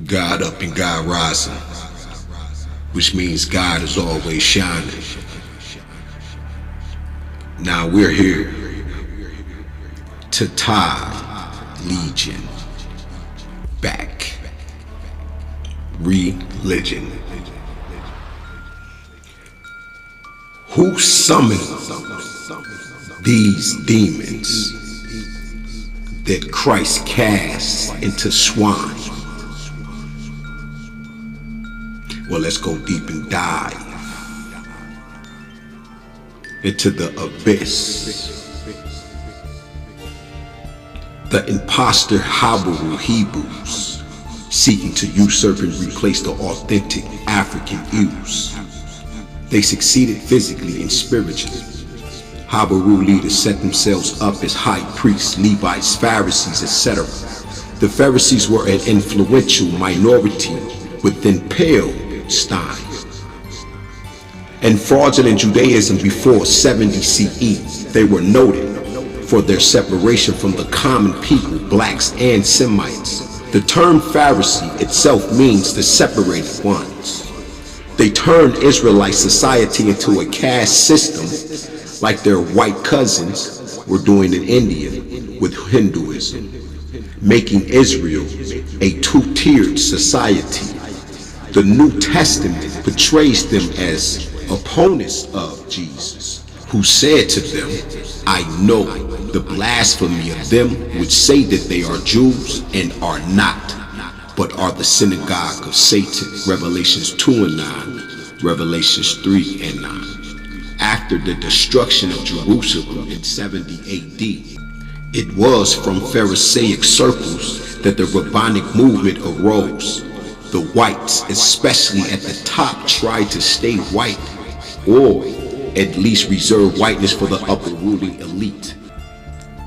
God up and God rising, which means God is always shining. Now we're here to tie Legion back. Religion. Who summoned these demons that Christ cast into swine? Well, let's go deep and dive into the abyss. The imposter Hebrews seeking to usurp and replace the authentic African Jews. They succeeded physically and spiritually. Habaru leaders set themselves up as high priests, Levites, Pharisees, etc. The Pharisees were an influential minority within Palestine and fraudulent Judaism before 70 CE. They were noted for their separation from the common people, blacks and Semites. The term Pharisee itself means the separated ones. They turned Israelite society into a caste system like their white cousins were doing in India with Hinduism, making Israel a two-tiered society. The New Testament portrays them as opponents of Jesus, who said to them, "I know the blasphemy of them which say that they are Jews and are not, but are the synagogue of Satan." Revelations 2 and 9, Revelations 3 and 9. After the destruction of Jerusalem in 70 AD, it was from Pharisaic circles that the rabbinic movement arose. The whites, especially at the top, tried to stay white, or at least reserve whiteness for the upper ruling elite.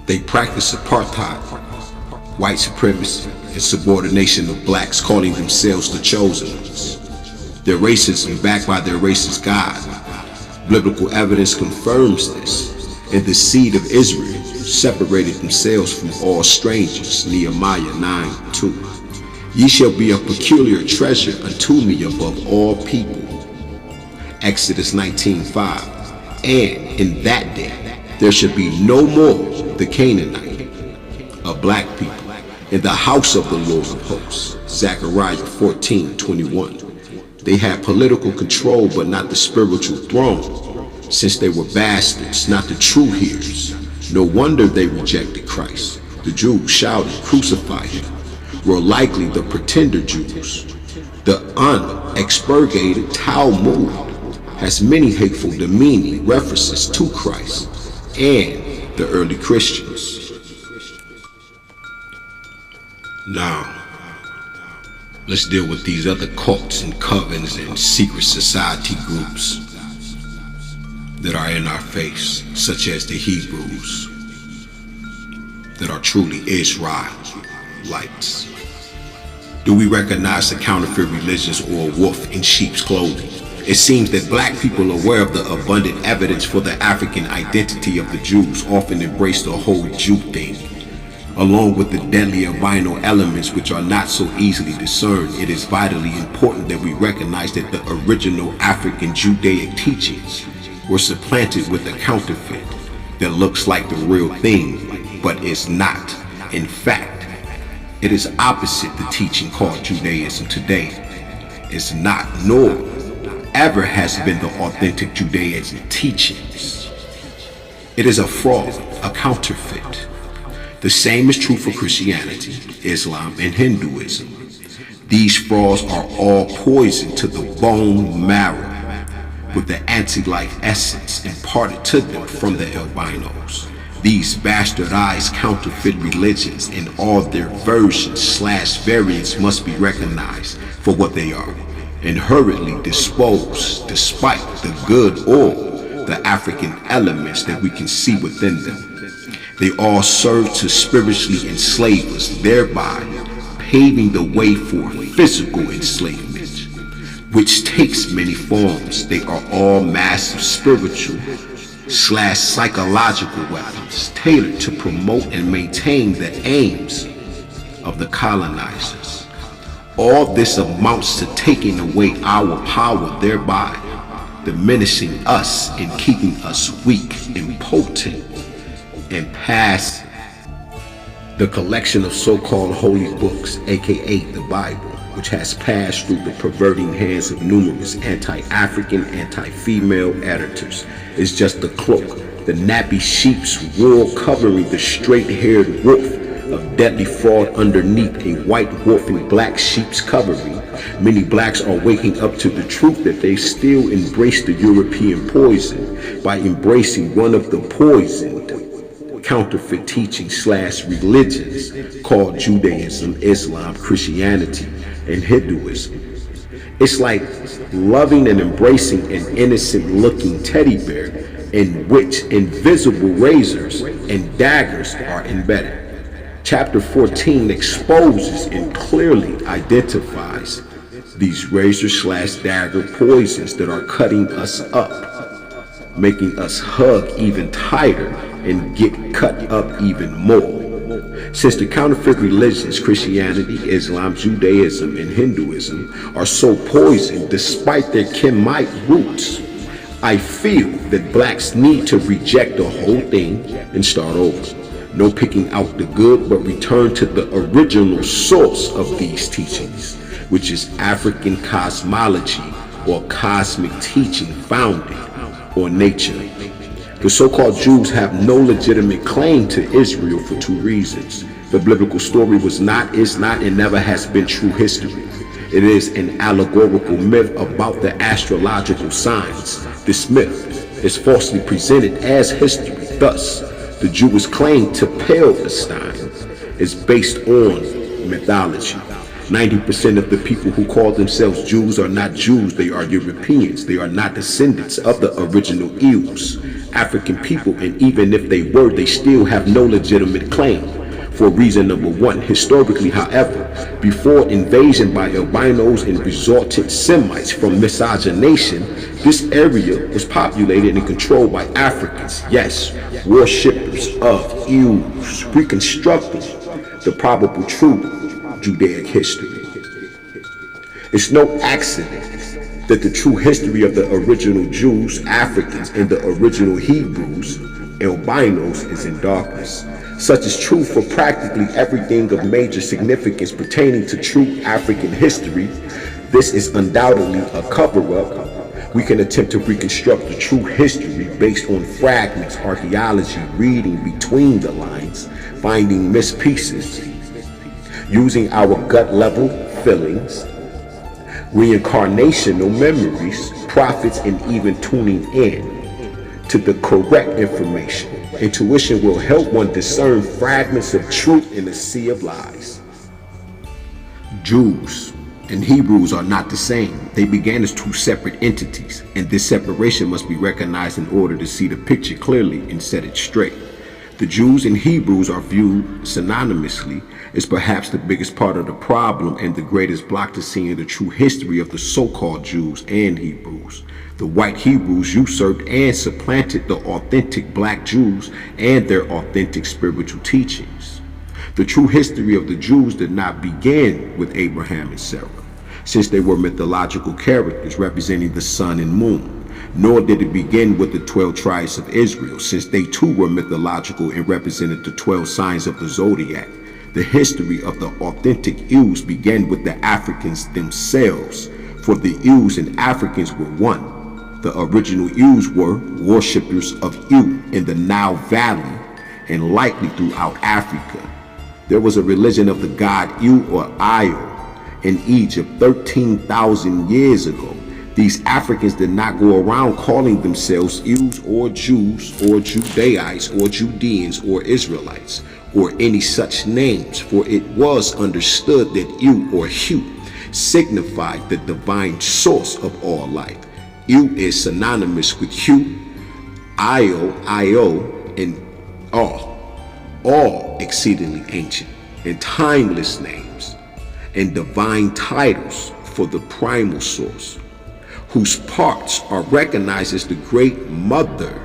They practiced apartheid, white supremacy, and subordination of blacks, calling themselves the chosen ones. Their racism backed by their racist God. Biblical evidence confirms this, and the seed of Israel separated themselves from all strangers. Nehemiah 9:2. Ye shall be a peculiar treasure unto me above all people. Exodus 19:5. And in that day there shall be no more the Canaanite, a black people, in the house of the Lord of hosts. Zechariah 14:21. They had political control but not the spiritual throne, since they were bastards, not the true heirs. No wonder they rejected Christ. The Jews shouted, "Crucify him," were likely the pretender Jews. The unexpurgated Talmud has many hateful, demeaning references to Christ and the early Christians. Now, let's deal with these other cults and covens and secret society groups that are in our face, such as the Hebrews, that are truly Israelites. Do we recognize the counterfeit religions or a wolf in sheep's clothing? It seems that black people, aware of the abundant evidence for the African identity of the Jews, often embrace the whole Jew thing, along with the deadly albino elements which are not so easily discerned. It is vitally important that we recognize that the original African Judaic teachings were supplanted with a counterfeit that looks like the real thing, but is not. In fact, it is opposite the teaching called Judaism today. It's not, nor ever has been the authentic Judaism teachings. It is a fraud, a counterfeit. The same is true for Christianity, Islam, and Hinduism. These frauds are all poison to the bone marrow, with the anti-life essence imparted to them from the albinos. These bastardized counterfeit religions in all their versions/variants must be recognized for what they are, and hurriedly disposed despite the good or the African elements that we can see within them. They all serve to spiritually enslave us, thereby paving the way for physical enslavement, which takes many forms. They are all massive spiritual/psychological weapons tailored to promote and maintain the aims of the colonizers. All this amounts to taking away our power, thereby diminishing us and keeping us weak, impotent, and passive. The collection of so-called holy books, aka the Bible, which has passed through the perverting hands of numerous anti-African, anti-female editors, is just a cloak, the nappy sheep's wool covering the straight-haired wolf of deadly fraud underneath a white wolf and black sheep's covering. Many blacks are waking up to the truth that they still embrace the European poison by embracing one of the poisoned counterfeit teachings / religions called Judaism, Islam, Christianity, and Hinduism. It's like loving and embracing an innocent looking teddy bear in which invisible razors and daggers are embedded. Chapter 14 exposes and clearly identifies these razor / dagger poisons that are cutting us up, making us hug even tighter and get cut up even more. Since the counterfeit religions, Christianity, Islam, Judaism, and Hinduism, are so poisoned despite their Kemite roots, I feel that blacks need to reject the whole thing and start over. No picking out the good, but return to the original source of these teachings, which is African cosmology or cosmic teaching founded on nature. The so-called Jews have no legitimate claim to Israel for two reasons. The biblical story was not, is not, and never has been true history. It is an allegorical myth about the astrological signs. This myth is falsely presented as history. Thus, the Jewish claim to Palestine is based on mythology. 90% of the people who call themselves Jews are not Jews, they are Europeans. They are not descendants of the original Jews, African people, and even if they were, they still have no legitimate claim. For reason number one, historically, however, before invasion by albinos and resultant Semites from miscegenation, this area was populated and controlled by Africans, yes, worshippers of Jews, reconstructing the probable true Judaic history. It's no accident that the true history of the original Jews, Africans, and the original Hebrews, albinos, is in darkness. Such is true for practically everything of major significance pertaining to true African history. This is undoubtedly a cover-up. We can attempt to reconstruct the true history based on fragments, archaeology, reading between the lines, finding missed pieces, using our gut-level feelings, reincarnational memories, prophets, and even tuning in to the correct information. Intuition will help one discern fragments of truth in a sea of lies. Jews and Hebrews are not the same. They began as two separate entities, and this separation must be recognized in order to see the picture clearly and set it straight. The Jews and Hebrews are viewed synonymously is perhaps the biggest part of the problem and the greatest block to seeing the true history of the so-called Jews and Hebrews. The white Hebrews usurped and supplanted the authentic black Jews and their authentic spiritual teachings. The true history of the Jews did not begin with Abraham and Sarah, since they were mythological characters representing the sun and moon. Nor did it begin with the 12 tribes of Israel, since they too were mythological and represented the 12 signs of the zodiac. The history of the authentic Jews began with the Africans themselves, for the Jews and Africans were one. The original Jews were worshippers of Yu in the Nile Valley and likely throughout Africa. There was a religion of the god Yu or Io in Egypt 13,000 years ago. These Africans did not go around calling themselves Jews or Judaites or Judeans or Israelites or any such names, for it was understood that Yu or Hu signified the divine source of all life. Yu is synonymous with Hu, Io, and all exceedingly ancient and timeless names and divine titles for the primal source, whose parts are recognized as the great mother,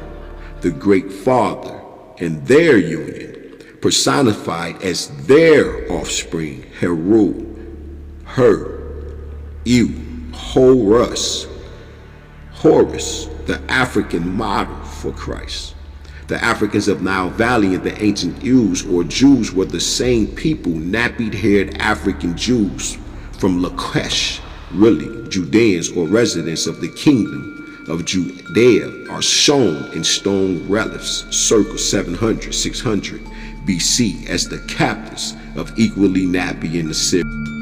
the great father, and their union, personified as their offspring, Heru, Her, you, Horus, Horus, the African model for Christ. The Africans of Nile Valley and the ancient Ews or Jews were the same people, nappy-haired African Jews from Lachish, really Judeans or residents of the kingdom of Judea, are shown in stone reliefs circa 700, 600 BC as the captives of equally nappy in Assyria.